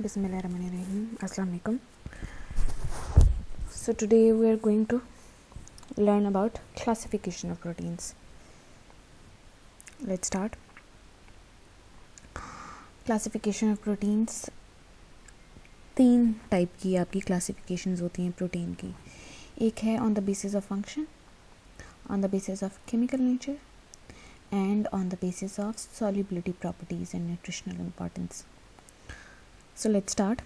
Bismillahirrahmanirrahim. Assalamu alaikum. So today we are going to learn about classification of proteins. Let's start. Classification of proteins, 3 type की आपकी classifications होती हैं protein की. एक है on the basis of function, on the basis of chemical nature and on the basis of solubility properties and nutritional importance. So let's start.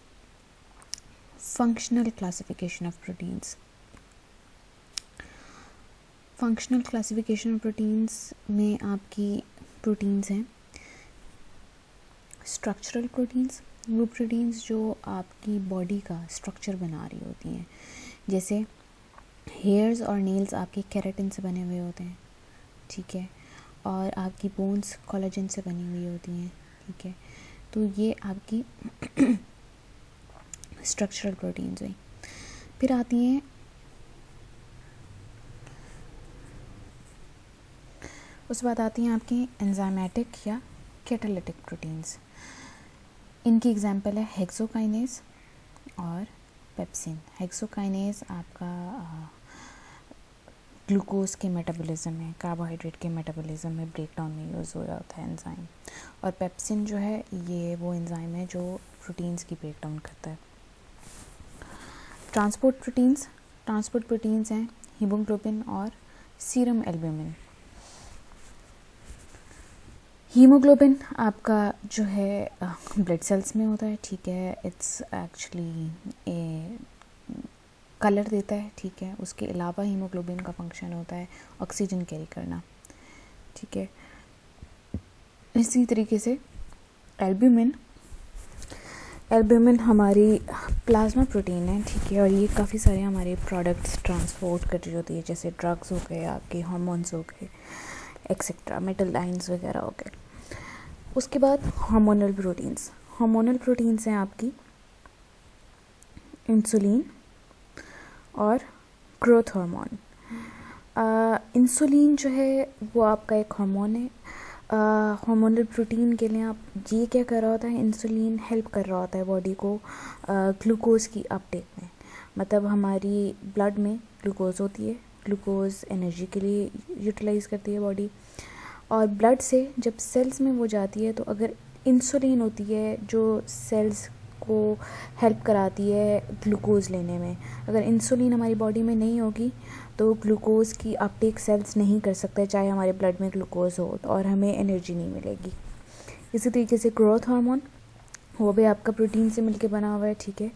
Functional classification of proteins. Functional classification of proteins में आपकी proteins हैं. Structural proteins, वो proteins जो आपकी body का structure बना रही होती हैं. जैसे हेयर्स और नेल्स आपके केराटिन से बने हुए होते हैं, ठीक है, और आपकी बोन्स कोलाजन से बनी हुई होती हैं, ठीक है. तो ये आपकी स्ट्रक्चरल प्रोटीन्स हुई. फिर आती हैं उसके बाद आती हैं आपकी एंजाइमेटिक या कैटालिटिक प्रोटीन्स. इनकी एग्जांपल है हेक्सोकाइनेज और पेप्सिन. हेक्सोकाइनेज आपका ग्लूकोज के मेटाबॉलिज्म में, कार्बोहाइड्रेट के मेटाबॉलिज्म में ब्रेकडाउन में यूज़ हो रहा होता है एंजाइम. और पेप्सिन जो है ये वो एंजाइम है जो प्रोटीन्स की ब्रेकडाउन करता है. ट्रांसपोर्ट प्रोटीन्स हैं हीमोग्लोबिन और सीरम एल्ब्यूमिन. हीमोग्लोबिन आपका जो है ब्लड सेल्स में होता है, ठीक है. इट्स एक्चुअली ए कलर देता है, ठीक है. उसके अलावा हीमोग्लोबिन का फंक्शन होता है ऑक्सीजन कैरी करना, ठीक है. इसी तरीके से एल्ब्यूमिन हमारी प्लाज्मा प्रोटीन है, ठीक है. और ये काफ़ी सारे हमारे प्रोडक्ट्स ट्रांसपोर्ट कर रही होती है, जैसे ड्रग्स हो गए, आपके हार्मोन्स हो गए, एक्सेट्रा, मेटल आयंस वगैरह हो गए. उसके बाद हार्मोनल प्रोटीन्स हैं आपकी इंसुलिन और ग्रोथ हार्मोन. इंसुलिन जो है वो आपका एक हार्मोन है. हार्मोनल प्रोटीन के लिए आप ये क्या कर रहा होता है, इंसुलिन हेल्प कर रहा होता है बॉडी को ग्लूकोज की अपटेक में. मतलब हमारी ब्लड में ग्लूकोज होती है, ग्लूकोज एनर्जी के लिए यूटिलाइज करती है बॉडी. और ब्लड से जब सेल्स में वो जाती है तो अगर इंसुलिन होती है जो सेल्स को हेल्प कराती है ग्लूकोज लेने में. अगर इंसुलिन हमारी बॉडी में नहीं होगी तो ग्लूकोज की अपटेक सेल्स नहीं कर सकते, चाहे हमारे ब्लड में ग्लूकोज हो, और हमें एनर्जी नहीं मिलेगी. इसी तरीके से ग्रोथ हार्मोन, वो भी आपका प्रोटीन से मिलके बना हुआ है, ठीक है,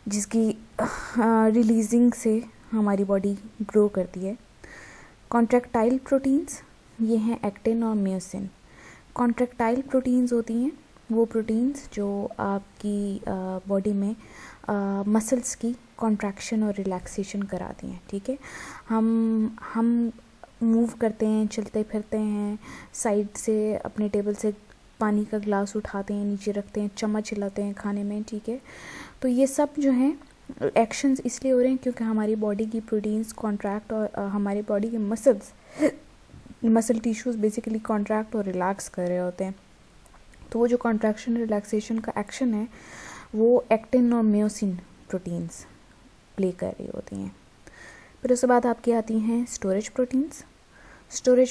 जिसकी रिलीजिंग से हमारी बॉडी ग्रो करती है. कॉन्ट्रैक्टाइल प्रोटीन्स, ये हैं एक्टिन और मायोसिन. कॉन्ट्रैक्टाइल प्रोटीन्स होती हैं वो प्रोटीन्स जो आपकी बॉडी में मसल्स की कॉन्ट्रैक्शन और रिलैक्सेशन कराती हैं, ठीक है. हम मूव करते हैं, चलते फिरते हैं, साइड से अपने टेबल से पानी का ग्लास उठाते हैं, नीचे रखते हैं, चम्मच हिलाते हैं खाने में, ठीक है. तो ये सब जो हैं एक्शंस इसलिए हो रहे हैं क्योंकि हमारी बॉडी की प्रोटीन्स कॉन्ट्रैक्ट और हमारी बॉडी के मसल टिश्यूज़ बेसिकली कॉन्ट्रैक्ट और रिलैक्स कर रहे होते हैं. तो वो जो कॉन्ट्रैक्शन रिलैक्सेशन का एक्शन है वो एक्टिन और मायोसिन प्रोटीन्स प्ले कर रही होती हैं. फिर उसके बाद आपकी आती हैं स्टोरेज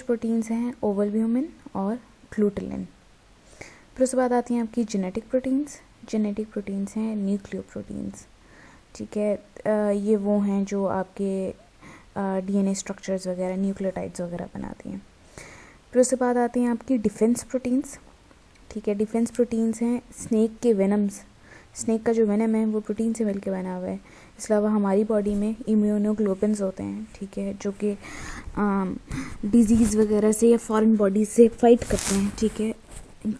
प्रोटीन्स हैं ओवल्ब्यूमिन और ग्लूटेलिन. फिर उसके बाद आती हैं आपकी जेनेटिक प्रोटीन्स हैं न्यूक्लियोप्रोटीन्स, ठीक है. ये वो हैं जो आपके डीएनए स्ट्रक्चर्स वगैरह, न्यूक्लियोटाइड्स वगैरह बनाती हैं. फिर उसके बाद आती हैं आपकी डिफेंस प्रोटीन्स, ठीक है. डिफेंस प्रोटीन्स हैं स्नेक के वेनम्स. स्नेक का जो वेनम है वो प्रोटीन से मिलके बना हुआ है. इसके अलावा हमारी बॉडी में इम्यूनोग्लोबिन्स होते हैं, ठीक है, जो कि डिजीज़ वगैरह से या फॉरेन बॉडी से फाइट करते हैं, ठीक है.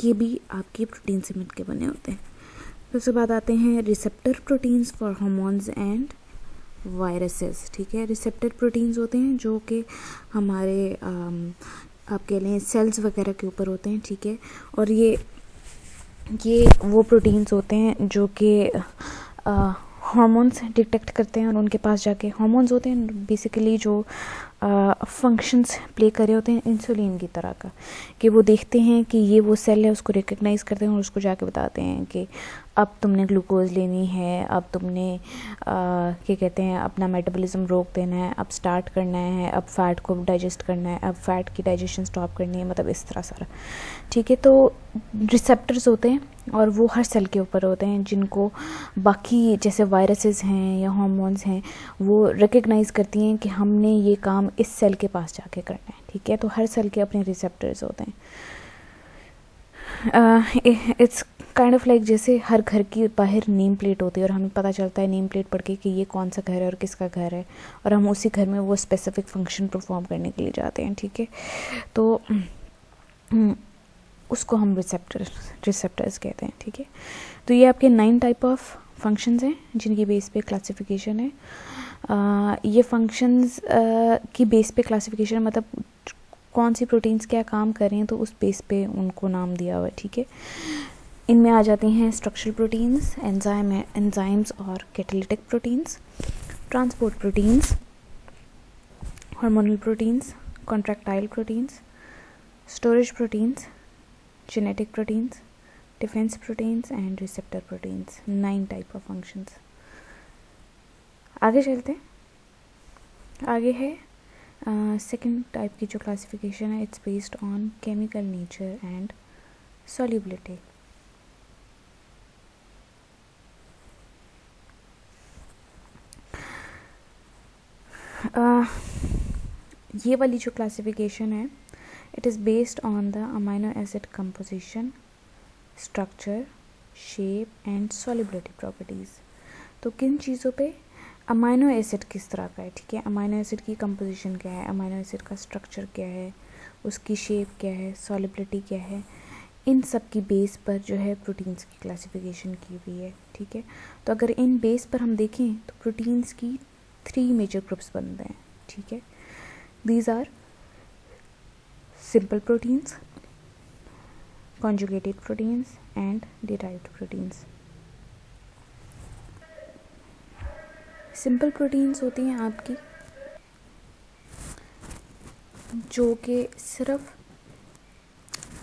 ये भी आपके प्रोटीन से मिलके बने होते हैं. फिर उसके बाद आते हैं receptor proteins for hormones and viruses, ठीक है. रिसेप्टर प्रोटीन्स होते हैं जो कि हमारे आपके लिए सेल्स वगैरह के ऊपर होते हैं, ठीक है. और ये वो प्रोटीन्स होते हैं जो कि हार्मोन्स डिटेक्ट करते हैं और उनके पास जाके, हार्मोन्स होते हैं बेसिकली जो फंक्शंस प्ले कर रहे होते हैं इंसुलिन की तरह का, कि वो देखते हैं कि ये वो सेल है, उसको रिकग्नाइज करते हैं और उसको जाके बताते हैं कि अब तुमने ग्लूकोज लेनी है, अब तुमने क्या कहते हैं अपना मेटाबॉलिज्म रोक देना है, अब स्टार्ट करना है, अब फैट को डाइजेस्ट करना है, अब फैट की डाइजेशन स्टॉप करनी है, मतलब इस तरह सारा। ठीक है, तो रिसेप्टर्स होते हैं और वो हर सेल के ऊपर होते हैं, जिनको बाकी जैसे वायरसेस हैं या हार्मोन्स हैं वो रिकग्नाइज करती हैं कि हमने ये काम इस सेल के पास जाके करना है। ठीक है, तो हर सेल के अपने रिसेप्टर्स होते हैं। इट्स काइंड ऑफ लाइक जैसे हर घर की बाहर नेम प्लेट होती है और हमें पता चलता है नेम प्लेट पढ़ के कि ये कौन सा घर है और किसका घर है, और हम उसी घर में वो स्पेसिफिक फंक्शन परफॉर्म करने के लिए जाते हैं। ठीक है, तो उसको हम रिसेप्टर्स कहते हैं। ठीक है, तो ये आपके 9 टाइप ऑफ फंक्शंस हैं जिनकी बेस पे क्लासिफिकेशन है। ये फंक्शंस की बेस पे क्लासिफिकेशन मतलब कौन सी प्रोटीन्स क्या काम कर रहे हैं, तो उस बेस पे उनको नाम दिया हुआ है। ठीक है, इनमें आ जाती हैं स्ट्रक्चरल प्रोटीन्स, एंजाइम्स और catalytic proteins, transport proteins, hormonal proteins, contractile proteins, storage proteins, genetic proteins, defence proteins and receptor proteins. 9 type of functions. आगे चलते हैं। आगे है सेकेंड टाइप की जो क्लासिफिकेशन है, it's based on chemical nature and solubility. ये वाली जो क्लासिफिकेशन है, it is based on the amino acid composition, structure, shape and solubility properties. तो किन चीज़ों पे? अमाइनो एसिड किस तरह का है। ठीक है, अमाइनो एसिड की कंपोजिशन क्या है, अमाइनो एसिड का स्ट्रक्चर क्या है, उसकी शेप क्या है, सॉल्युबिलिटी क्या है, इन सब की बेस पर जो है प्रोटीन्स की क्लासिफिकेशन की हुई है। ठीक है, तो अगर इन बेस पर हम देखें तो प्रोटीन्स की 3 मेजर ग्रुप्स बनते हैं। ठीक है, these are simple proteins, conjugated proteins and derived proteins। Simple proteins होती हैं आपकी जो कि सिर्फ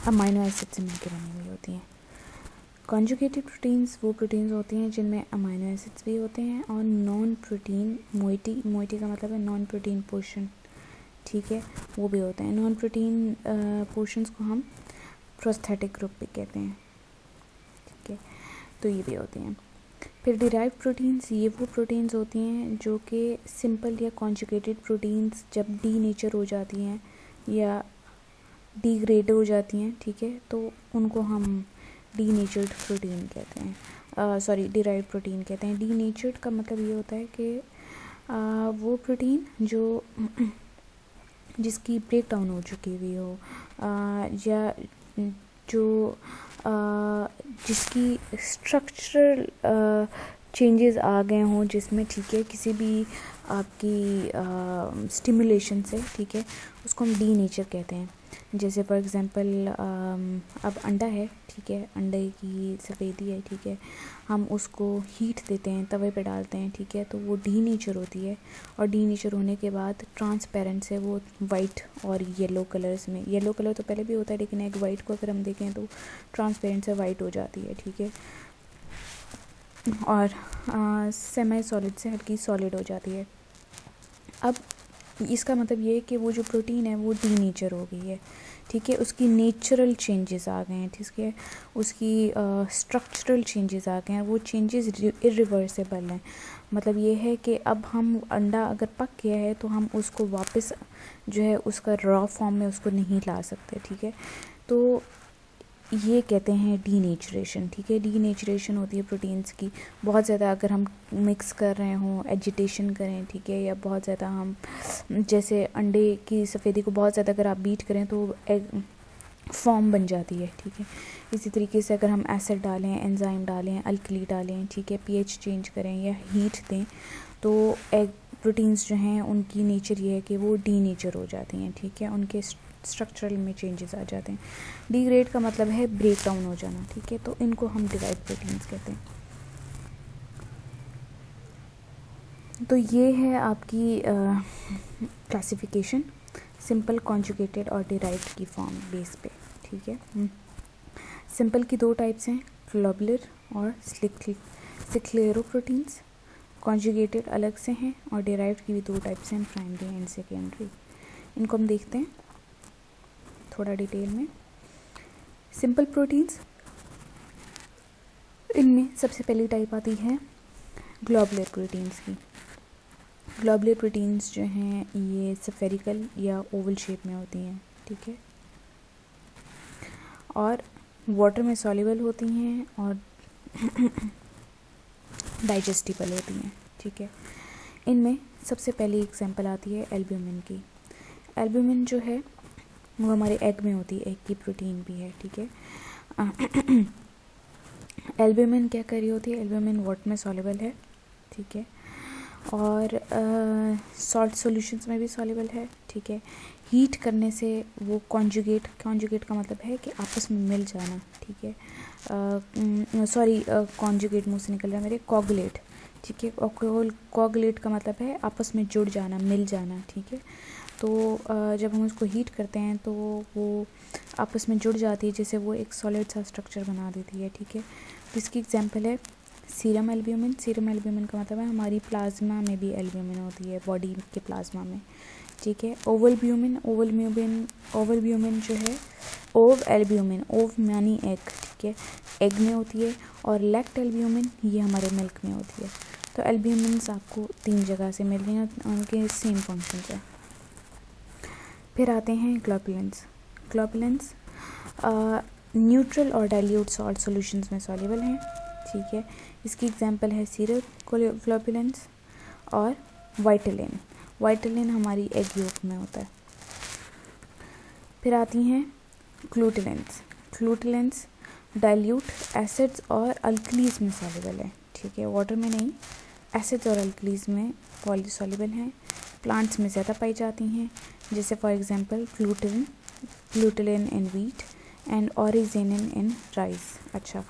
अमाइनो एसिड से मिलकर बनी हुई होती हैं। कॉन्जुगेटेड प्रोटीन्स वो प्रोटीन्स होती हैं जिनमें अमाइनो एसिड्स भी होते हैं और नॉन प्रोटीन मोइटी का मतलब है नॉन प्रोटीन पोर्शन। ठीक है, वो भी होते हैं। नॉन प्रोटीन पोर्शंस को हम प्रोस्थेटिक ग्रुप भी कहते हैं। ठीक है, तो ये भी होते हैं। फिर डिराइव्ड प्रोटीन्स, ये वो प्रोटीन्स होती हैं जो कि सिंपल या कॉन्जुगेटेड प्रोटीन्स जब डी नेचर हो जाती हैं या डिग्रेड हो जाती हैं, ठीक है, तो उनको हम डी नेचर्ड प्रोटीन कहते हैं, सॉरी डिराइव्ड प्रोटीन कहते हैं। डी नेचर्ड का मतलब ये होता है कि वो प्रोटीन जो जिसकी ब्रेक डाउन हो चुकी हुई हो या जो जिसकी स्ट्रक्चरल चेंजेस आ गए हों, जिसमें ठीक है किसी भी आपकी स्टिमुलेशन से, ठीक है, उसको हम डी नेचर कहते हैं। जैसे फॉर एग्जांपल अब अंडा है, ठीक है, अंडे की सफ़ेदी है, ठीक है, हम उसको हीट देते हैं, तवे पे डालते हैं, ठीक है, तो वो डी नेचर होती है। और डी नेचर होने के बाद ट्रांसपेरेंट से वो वाइट और येलो कलर्स में, येलो कलर तो पहले भी होता है लेकिन एक वाइट को अगर हम देखें तो ट्रांसपेरेंट से वाइट हो जाती है। ठीक है, और सेमी सॉलिड से हल्की सॉलिड हो जाती है। अब इसका मतलब ये है कि वो जो प्रोटीन है वो डी नेचर हो गई है। ठीक है, उसकी नेचुरल चेंजेस आ गए हैं, ठीक है, उसकी स्ट्रक्चरल चेंजेस आ गए हैं, वो चेंजेस इरिवर्सिबल हैं। मतलब ये है कि अब हम अंडा अगर पक गया है तो हम उसको वापस जो है उसका रॉ फॉर्म में उसको नहीं ला सकते। ठीक है, तो ये कहते हैं डी नेचुरेशन। ठीक है, डी नेचुरेशन होती है प्रोटीन्स की। बहुत ज़्यादा अगर हम मिक्स कर रहे हों, एजिटेशन करें, ठीक है, या बहुत ज़्यादा हम जैसे अंडे की सफ़ेदी को बहुत ज़्यादा अगर आप बीट करें तो एग फॉर्म बन जाती है। ठीक है, इसी तरीके से अगर हम एसिड डालें, एंजाइम डालें, अल्कली डालें, ठीक है, पीएच चेंज करें या हीट दें, तो एग प्रोटीन्स जो हैं उनकी नेचर ये है कि वो डी नेचर हो जाती हैं। ठीक है, उनके स्ट्रक्चरल में चेंजेस आ जाते हैं। डिग्रेड का मतलब है ब्रेक डाउन हो जाना। ठीक है, तो इनको हम डिराइव्ड प्रोटीन्स कहते हैं। तो ये है आपकी क्लासिफिकेशन सिंपल, कॉन्जुगेटेड और डिराइव्ड की फॉर्म बेस पे, ठीक है। सिंपल की दो टाइप्स हैं, ग्लोबुलर और स्क्लेरोप्रोटीन्स। कॉन्जुगेटेड अलग से हैं और डिराइव्ड की भी दो टाइप्स हैं, प्राइमरी एंड सेकेंडरी। इनको हम देखते हैं थोड़ा डिटेल में। सिंपल प्रोटीन्स, इनमें सबसे पहली टाइप आती है ग्लोबुलर प्रोटीन्स की। ग्लोबुलर प्रोटीन्स जो हैं ये स्फेरिकल या ओवल शेप में होती हैं, ठीक है, और वाटर में सॉल्युबल होती हैं और डाइजेस्टिबल होती हैं, ठीक है। इनमें सबसे पहली एग्जांपल आती है एल्ब्यूमिन की। एल्ब्यूमिन जो है वो हमारे एग में होती है, एग की प्रोटीन भी है, ठीक है। एल्ब्यूमिन क्या कर रही होती है, एल्ब्यूमिन वाटर में सॉल्युबल है, ठीक है, और सॉल्ट सॉल्यूशंस में भी सॉल्युबल है, ठीक है। हीट करने से वो कॉन्जुगेट का मतलब है कि आपस में मिल जाना, ठीक है। सॉरी, कॉन्जुगेट मुंह से निकल रहा है मेरे, कोगुलेट, ठीक है। कोगुलेट का मतलब है आपस में जुड़ जाना, मिल जाना, ठीक है। तो जब हम उसको हीट करते हैं तो वो आपस में जुड़ जाती है, जैसे वो एक सॉलिड सा स्ट्रक्चर बना देती है, ठीक है। तो इसकी एग्जांपल है सीरम एल्ब्यूमिन। सीरम एल्ब्यूमिन का मतलब है हमारी प्लाज्मा में भी एल्ब्यूमिन होती है, बॉडी के प्लाज्मा में, ठीक है। ओवल ब्यूमिन जो है, ओव एल्ब्यूमिन, ओव यानी एग, ठीक है, एग में होती है, और लैक्ट एल्ब्यूमिन ये हमारे मिल्क में होती है। तो एल्ब्यूमिन्स आपको 3 जगह से मिल रही हैं, उनके सेम फंक्शंस है। फिर आते हैं ग्लोबुलेंस न्यूट्रल और डाइल्यूट सॉल्ट सॉल्यूशंस में सॉल्युबल हैं, ठीक है। इसकी एग्जांपल है सीरल ग्लोबुलेंस और वाइटलिन हमारी एग योक में होता है। फिर आती हैं ग्लूटेलेंस डाइल्यूट एसिड्स और अल्कलीज में सॉल्युबल है, ठीक है, वाटर में नहीं, एसिड्स और अल्कलीज में पॉलीसॉल्युबल हैं, प्लांट्स में ज़्यादा पाई जाती हैं, जैसे for example glutelin in wheat and oryzenin in rice. अच्छा,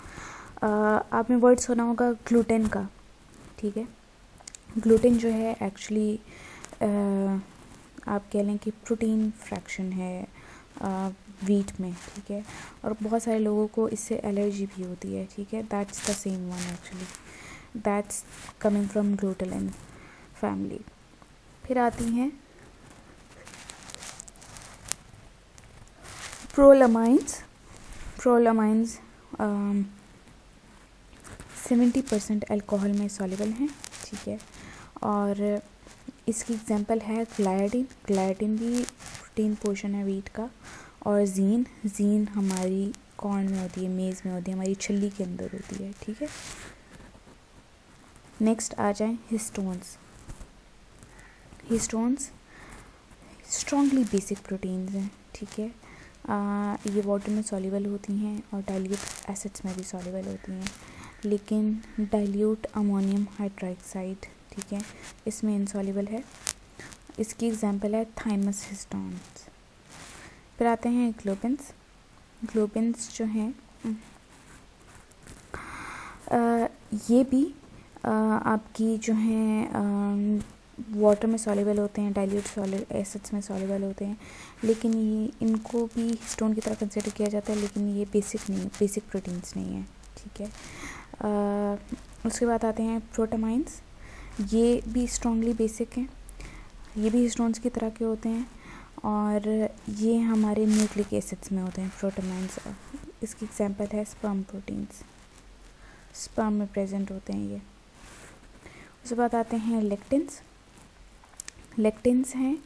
आपने वर्ड सुना होगा ग्लूटेन का, ठीक है। ग्लूटेन जो है एक्चुअली आप कह लें कि प्रोटीन फ्रैक्शन है वीट में, ठीक है, और बहुत सारे लोगों को इससे एलर्जी भी होती है, ठीक है। That's the same one actually, that's coming from glutelin family. फिर आती हैं प्रोलामाइंस 70% अल्कोहल में सॉल्युबल हैं, ठीक है, और इसकी एग्जांपल है ग्लाइडिन भी प्रोटीन पोर्शन है वीट का, और जीन हमारी कॉर्न में होती है, मेज़ में होती है, हमारी छल्ली के अंदर होती है, ठीक है। नेक्स्ट आ जाएं हिस्टोन्स स्ट्रॉन्गली बेसिक प्रोटीन्स हैं, ठीक है। ये वाटर में सॉल्युबल होती हैं और डाइल्यूट एसिड्स में भी सॉल्युबल होती हैं, लेकिन डाइल्यूट अमोनियम हाइड्रॉक्साइड, ठीक है, इसमें इनसॉल्युबल है। इसकी एग्जांपल है थाइमस हिस्टोन्स। फिर आते हैं ग्लोबिन्स जो हैं ये भी आपकी जो हैं वाटर में सॉल्युबल होते हैं, डाइल्यूट एसिड्स में सॉल्युबल होते हैं, लेकिन ये इनको भी हिस्टोन की तरह कंसिडर किया जाता है, लेकिन ये बेसिक प्रोटीन्स नहीं है, ठीक है। उसके बाद आते हैं प्रोटामाइंस। ये भी स्ट्रॉन्गली बेसिक हैं, ये भी हिस्टोन्स की तरह के होते हैं, और ये हमारे न्यूक्लिक एसिड्स में होते हैं प्रोटामाइंस। इसकी एग्जांपल है स्पर्म प्रोटीन्स, स्पर्म में प्रेजेंट होते हैं ये। उसके बाद आते हैं लेक्टिन्स हैं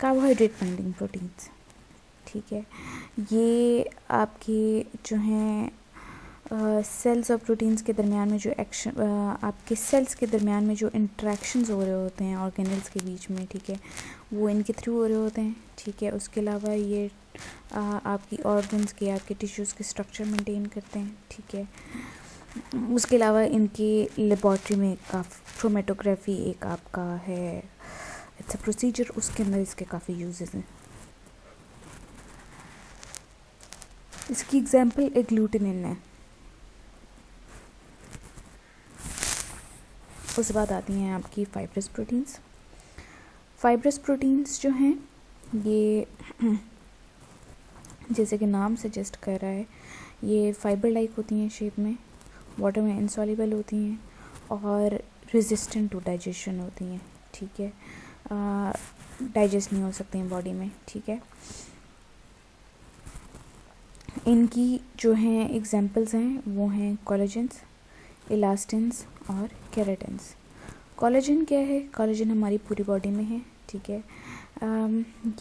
कार्बोहाइड्रेट बाइंडिंग प्रोटीन्स, ठीक है। ये आपके जो हैं सेल्स और प्रोटीन्स के दरमियान में जो आपके सेल्स के दरमियान में जो इंटरेक्शंस हो रहे होते हैं ऑर्गेनल्स के बीच में, ठीक है, वो इनके थ्रू हो रहे होते हैं, ठीक है। उसके अलावा ये आपकी ऑर्गन्स के, आपके टिश्यूज़ के स्ट्रक्चर मेंटेन करते हैं, ठीक है। उसके अलावा इनकी लेबॉर्ट्री में क्रोमेटोग्राफी एक आपका है, इट्स अ प्रोसीजर, उसके अंदर इसके काफ़ी यूजेस हैं। इसकी एग्जांपल एक ग्लूटेनिन है। उसके बाद आती हैं आपकी फाइब्रस प्रोटीन्स। फाइब्रस प्रोटीन्स जो हैं ये जैसे कि नाम सजेस्ट कर रहा है, ये फाइबर लाइक होती हैं शेप में, वाटर में इनसॉल्युबल होती हैं और रेजिस्टेंट टू डाइजेशन होती हैं, ठीक है, डाइजेस्ट नहीं हो सकती हैं बॉडी में, ठीक है। इनकी जो हैं एग्जांपल्स हैं वो हैं कोलेजन्स, इलास्टिन्स और केराटिन्स। कोलेजन क्या है? कोलेजन हमारी पूरी बॉडी में है, ठीक है।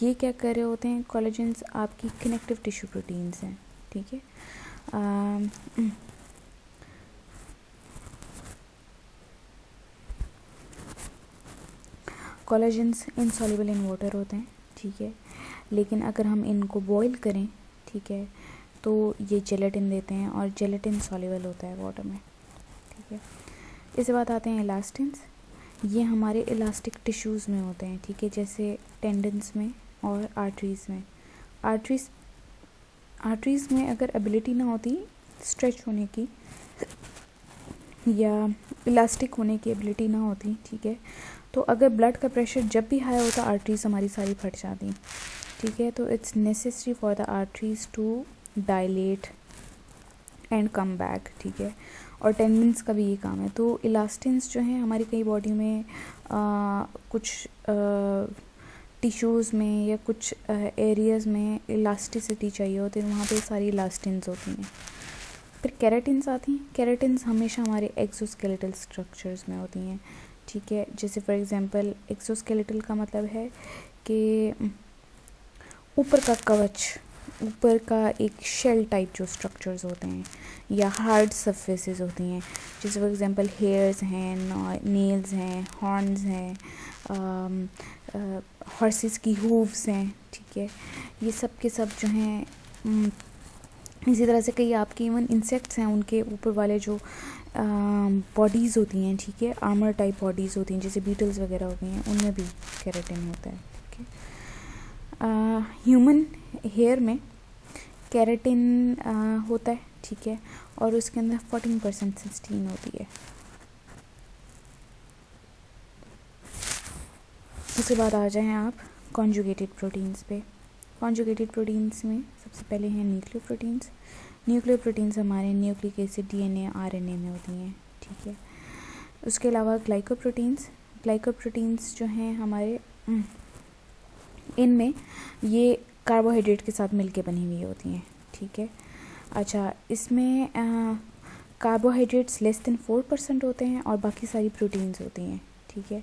ये क्या कर रहे होते हैं? कोलेजन्स आपकी कनेक्टिव टिश्यू प्रोटीन्स हैं, ठीक है। कोलेजन्स इनसॉल्युबल इन वाटर होते हैं, ठीक है, लेकिन अगर हम इनको बॉईल करें, ठीक है, तो ये जेलेटिन देते हैं और जेलेटिन सॉल्युबल होता है वाटर में, ठीक है। इसके बाद आते हैं इलास्टिन्स। ये हमारे इलास्टिक टिश्यूज़ में होते हैं, ठीक है, जैसे टेंडन्स में और आर्टरीज़ में। आर्टरीज़ में अगर एबिलिटी ना होती स्ट्रेच होने की या इलास्टिक होने की एबिलिटी ना होती, ठीक है, तो अगर ब्लड का प्रेशर जब भी हाई होता आर्टरीज हमारी सारी फट जाती, ठीक है। तो it's necessary for the arteries to dilate and come back, ठीक है। और टेंडन्स का भी ये काम है। तो इलास्टिन्स जो हैं हमारी कई बॉडी में कुछ टिश्यूज़ में या कुछ एरियाज़ में इलास्टिसिटी चाहिए होती है, वहाँ पे सारी इलास्टिन्स होती हैं। फिर केराटिन्स आती हैं। केराटिन्स हमेशा हमारे एक्सोस्केलेटल स्ट्रक्चर्स में होती हैं, ठीक है। जैसे फॉर एग्जांपल एक्सोस्केलेटल का मतलब है कि ऊपर का कवच, ऊपर का एक शेल टाइप जो स्ट्रक्चर्स होते हैं या हार्ड सरफेसेस होती हैं, जैसे फॉर एग्जांपल हेयर्स हैं, नेल्स हैं, हॉर्न्स हैं, हॉर्सेस की हूव्स हैं, ठीक है। ये सब के सब जो हैं, इसी तरह से कई आपके इवन इंसेक्ट्स हैं, उनके ऊपर वाले जो बॉडीज़ होती हैं, ठीक है, आर्मर टाइप बॉडीज़ होती हैं, जैसे बीटल्स वगैरह होती हैं, उनमें भी केराटिन होता है, ठीक है। ह्यूमन हेयर में केराटिन होता है, ठीक है, और उसके अंदर 14% सिस्टीन होती है। उसके बाद आ जाएं आप कॉन्जुगेटेड प्रोटीन्स पे। कॉन्जुगेटेड प्रोटीन्स में सबसे पहले हैं न्यूक्लियो प्रोटीन्स। न्यूक्लियो प्रोटीन्स हमारे न्यूक्लिक एसिड, डीएनए, आरएनए में होती हैं, ठीक है। उसके अलावा ग्लाइकोप्रोटीन्स। ग्लाइकोप्रोटीन्स जो हैं हमारे, इनमें ये कार्बोहाइड्रेट के साथ मिलके बनी हुई होती हैं, ठीक है। अच्छा, इसमें कार्बोहाइड्रेट्स लेस देन 4% होते हैं और बाकी सारी प्रोटीन्स होती हैं, ठीक है।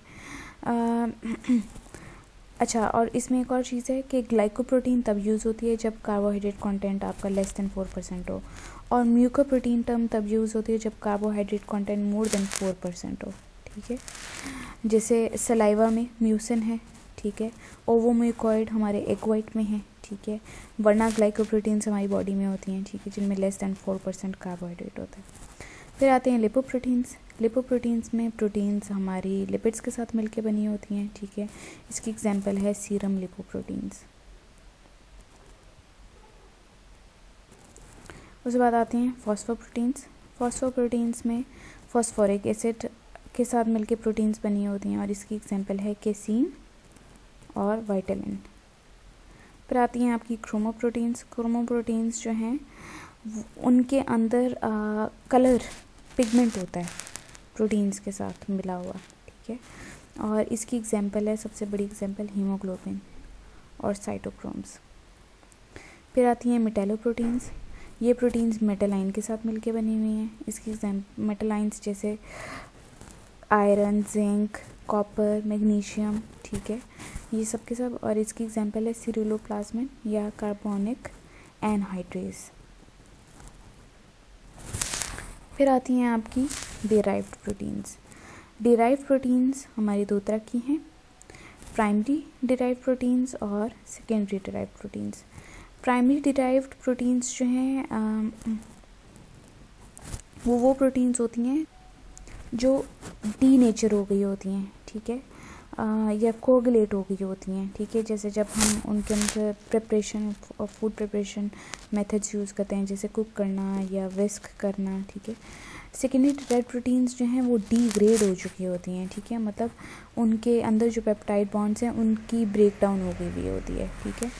अच्छा, और इसमें एक और चीज़ है कि ग्लाइकोप्रोटीन तब यूज़ होती है जब कार्बोहाइड्रेट कंटेंट आपका लेस देन 4% हो, और म्यूकोप्रोटीन टर्म तब यूज़ होती है जब कार्बोहाइड्रेट कंटेंट मोर देन 4% हो, ठीक है। जैसे सलाइवा में म्यूसिन है, ठीक है, ओवोम्यूकॉइड हमारे एग वाइट में है, ठीक है, वरना ग्लाइकोप्रोटीन्स हमारी बॉडी में होती हैं, ठीक है, जिनमें लेस देन 4% कार्बोहाइड्रेट होता है। फिर आते हैं लिपोप्रोटीन्स। लिपोप्रोटीन्स में प्रोटीन्स हमारी लिपिड्स के साथ मिलके बनी होती हैं, ठीक है। इसकी एग्जांपल है सीरम लिपोप्रोटीन्स। उसके बाद आते हैं फॉस्फोप्रोटीन्स। फॉस्फोप्रोटीन्स में फॉस्फोरिक एसिड के साथ मिलके प्रोटीन्स बनी होती हैं और इसकी एग्जांपल है केसीन और वाइटामिन। फिर आती हैं आपकी क्रोमोप्रोटीन्स। क्रोमोप्रोटीन्स जो हैं उनके अंदर कलर पिगमेंट होता है प्रोटीन्स के साथ मिला हुआ, ठीक है, और इसकी एग्जांपल है, सबसे बड़ी एग्जांपल, हीमोग्लोबिन और साइटोक्रोम्स। फिर आती हैं मेटेलोप्रोटीन्स। ये प्रोटीन्स मेटालाइन के साथ मिलके बनी हुई हैं। इसकी मेटालाइंस जैसे आयरन, जिंक, कॉपर, मैग्नीशियम, ठीक है, ये सब के सब, और इसकी एग्जांपल है सिरुलोप्लाज्मिन या कार्बोनिक एनहाइड्रेज। फिर आती हैं आपकी डिराइव्ड प्रोटीन्स। डिराइव्ड प्रोटीन्स हमारी दो तरह की हैं, प्राइमरी डिराइव्ड प्रोटीन्स और secondary derived proteins. Primary derived proteins जो हैं वो प्रोटीन्स होती हैं जो डीनेचर हो गई होती हैं, ठीक है, या कोगुलेट हो गई होती हैं, ठीक है। जैसे जब हम उनके अंदर प्रिपरेशन और फूड प्रिपरेशन मेथड्स यूज़ करते हैं, जैसे कुक करना या विस्क करना, ठीक है। सेकेंडरी रेड प्रोटीन्स जो हैं वो डिग्रेड हो चुकी होती हैं, ठीक है, मतलब उनके अंदर जो पेप्टाइड बॉन्ड्स हैं उनकी ब्रेक डाउन हो गई हुई होती है, ठीक है।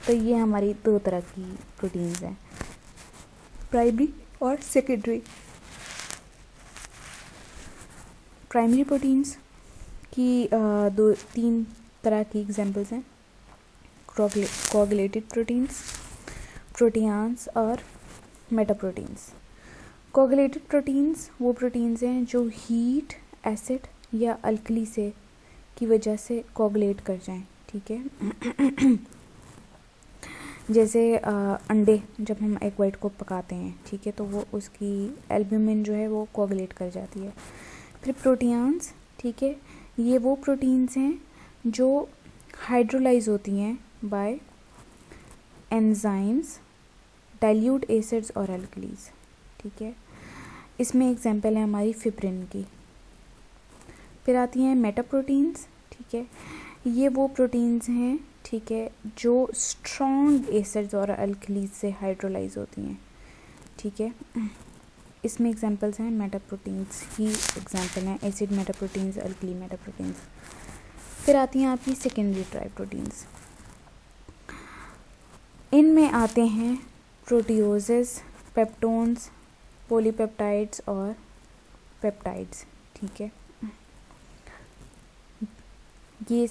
तो ये हमारी दो तरह की प्रोटीन्स हैं, प्राइमरी और सेकेंडरी। प्राइमरी प्रोटीन्स की दो तीन तरह की एग्जांपल्स हैं, कोगुलेटेड प्रोटीन्स, प्रोटीन्स और मेटाप्रोटीन्स। कोगुलेटेड प्रोटीन्स वो प्रोटीन्स हैं जो हीट, एसिड या अल्कली से की वजह से कोगुलेट कर जाएं, ठीक है। जैसे अंडे, जब हम एग वाइट को पकाते हैं, ठीक है, तो वो उसकी एल्ब्यूमिन जो है वो कोगुलेट कर जाती है। फिर प्रोटीन्स, ठीक है, ये वो प्रोटीन्स हैं जो हाइड्रोलाइज होती हैं बाय एंजाइम्स, डाइल्यूट एसिड्स और अल्कलीज, ठीक है। इसमें एग्जांपल है हमारी फिब्रिन की। फिर आती हैं मेटाप्रोटीन्स, ठीक है, ये वो प्रोटीन्स हैं, ठीक है, जो स्ट्रॉन्ग एसिड्स और अल्कलीज से हाइड्रोलाइज होती हैं, ठीक है। इसमें एग्जांपल्स हैं मेटाप्रोटीन्स की, एग्जांपल हैं एसिड मेटाप्रोटीन्स, अल्कली मेटाप्रोटीन्स। फिर आती हैं आपकी सेकेंडरी ट्राइप्रोटीन्स। इनमें आते हैं प्रोटियोजेस, पेप्टोन्स, पॉलीपेप्टाइड्स और पेप्टाइड्स, ठीक है। ये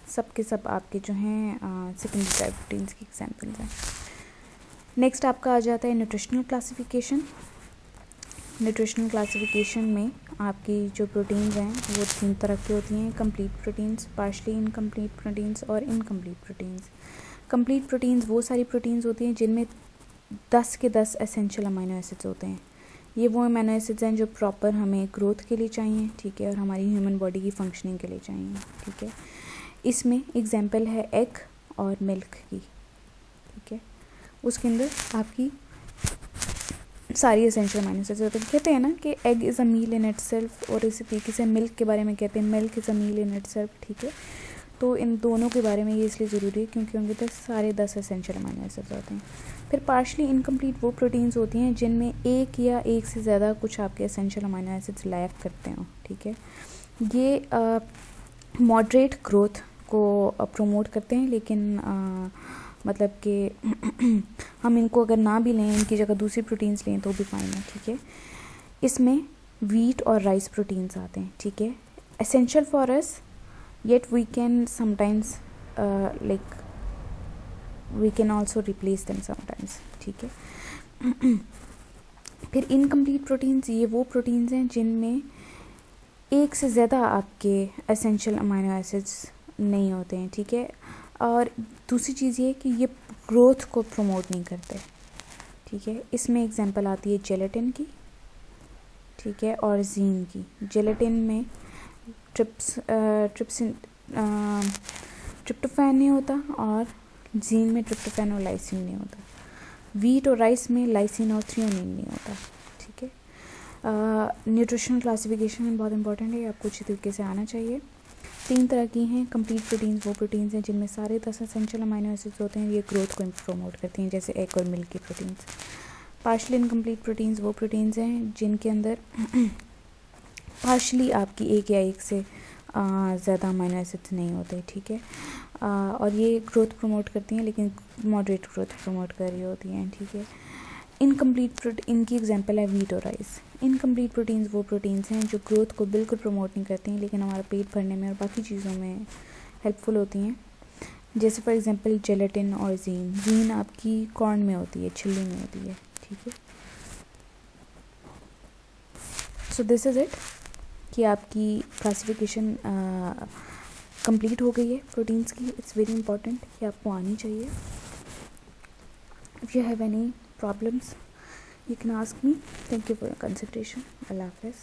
सब के सब आपके जो हैं सेकेंडरी ट्राइप्रोटीन्स की एग्जांपल्स हैं। नेक्स्ट आपका आ जाता है न्यूट्रिशनल क्लासिफिकेशन। न्यूट्रिशनल क्लासिफिकेशन में आपकी जो प्रोटीन्स हैं वो तीन तरह की होती हैं, complete proteins, partially incomplete proteins और इनकम्प्लीट प्रोटीन्स। कंप्लीट प्रोटीन्स वो सारी प्रोटीन्स होती हैं जिनमें 10 के 10 एसेंशियल अमीनो एसिड्स होते हैं। ये वो अमीनो एसिड्स हैं जो प्रॉपर हमें ग्रोथ के लिए चाहिए, ठीक है, और हमारी ह्यूमन बॉडी की फंक्शनिंग के लिए चाहिए, ठीक है। इसमें एग्जांपल है एग और मिल्क की, ठीक है। उसके अंदर आपकी सारी एसेंशियल अमीनो एसिड्स होते हैं। कहते हैं ना कि egg is a meal in itself, और इसी तरीके से मिल्क के बारे में कहते हैं milk is a meal in itself, ठीक है। तो इन दोनों के बारे में ये इसलिए ज़रूरी है क्योंकि उनके पास सारे 10 एसेंशियल अमीनो एसिड्स होते हैं। फिर पार्शली इनकम्प्लीट वो प्रोटीन्स होती हैं जिनमें एक या एक से ज़्यादा कुछ आपके एसेंशियल अमीनो एसिड्स लैक करते हो, ठीक है। ये मॉडरेट ग्रोथ को प्रमोट करते हैं, लेकिन मतलब कि हम इनको अगर ना भी लें, इनकी जगह दूसरी प्रोटीन्स लें तो भी फाइन है, ठीक है। इसमें वीट और राइस प्रोटीन्स आते हैं, ठीक है, essential for us, yet we can sometimes we can also replace them sometimes, ठीक है। फिर इनकम्प्लीट प्रोटीन्स, ये वो प्रोटीन्स हैं जिनमें एक से ज़्यादा आपके एसेंशियल अमीनो एसिड्स नहीं होते हैं, ठीक है। और दूसरी चीज़ ये कि ये ग्रोथ को प्रमोट नहीं करते, ठीक है। इसमें एग्जांपल आती है जेलेटिन की, ठीक है, और जीन की। जेलेटिन में ट्रिप्टोफैन नहीं होता और जीन में ट्रिप्टोफैन और लाइसिन नहीं होता। वीट और राइस में लाइसिन और थ्रियोनिन नहीं होता, ठीक है। न्यूट्रिशनल क्लासिफिकेशन में बहुत इंपॉर्टेंट है, आपको अच्छी तरीके से आना चाहिए। तीन तरह की हैं कंप्लीट प्रोटीन्स, वो प्रोटीन्स हैं जिनमें सारे 10 एसेंशियल अमीनो एसिड्स होते हैं, ये ग्रोथ को प्रमोट करती हैं, जैसे एग और मिल्क की प्रोटीन्स। पार्शली इनकम्प्लीट प्रोटीन्स वो प्रोटीन्स हैं जिनके अंदर पार्शली आपकी एक या एक से ज़्यादा अमीनो एसिड्स नहीं होते, ठीक है। और ये ग्रोथ प्रमोट करती हैं लेकिन मॉडरेट ग्रोथ प्रमोट कर रही होती हैं, ठीक है। इनकम्प्लीट इनकी एग्जांपल है वीट और राइस। इनकम्प्लीट प्रोटीन्स वो प्रोटीन्स हैं जो ग्रोथ को बिल्कुल प्रमोट नहीं करती हैं लेकिन हमारा पेट भरने में और बाकी चीज़ों में हेल्पफुल होती हैं, जैसे फॉर एग्जांपल जेलेटिन और जीन। जीन आपकी कॉर्न में होती है, छिल्ली में होती है, ठीक है। सो दिस इज़ इट कि आपकी क्लासिफिकेशन कंप्लीट हो गई है प्रोटीन्स की। इट्स वेरी इंपॉर्टेंट कि आपको आनी चाहिए। If you have any problems you can ask me. Thank you for your consideration. Allah Hafiz.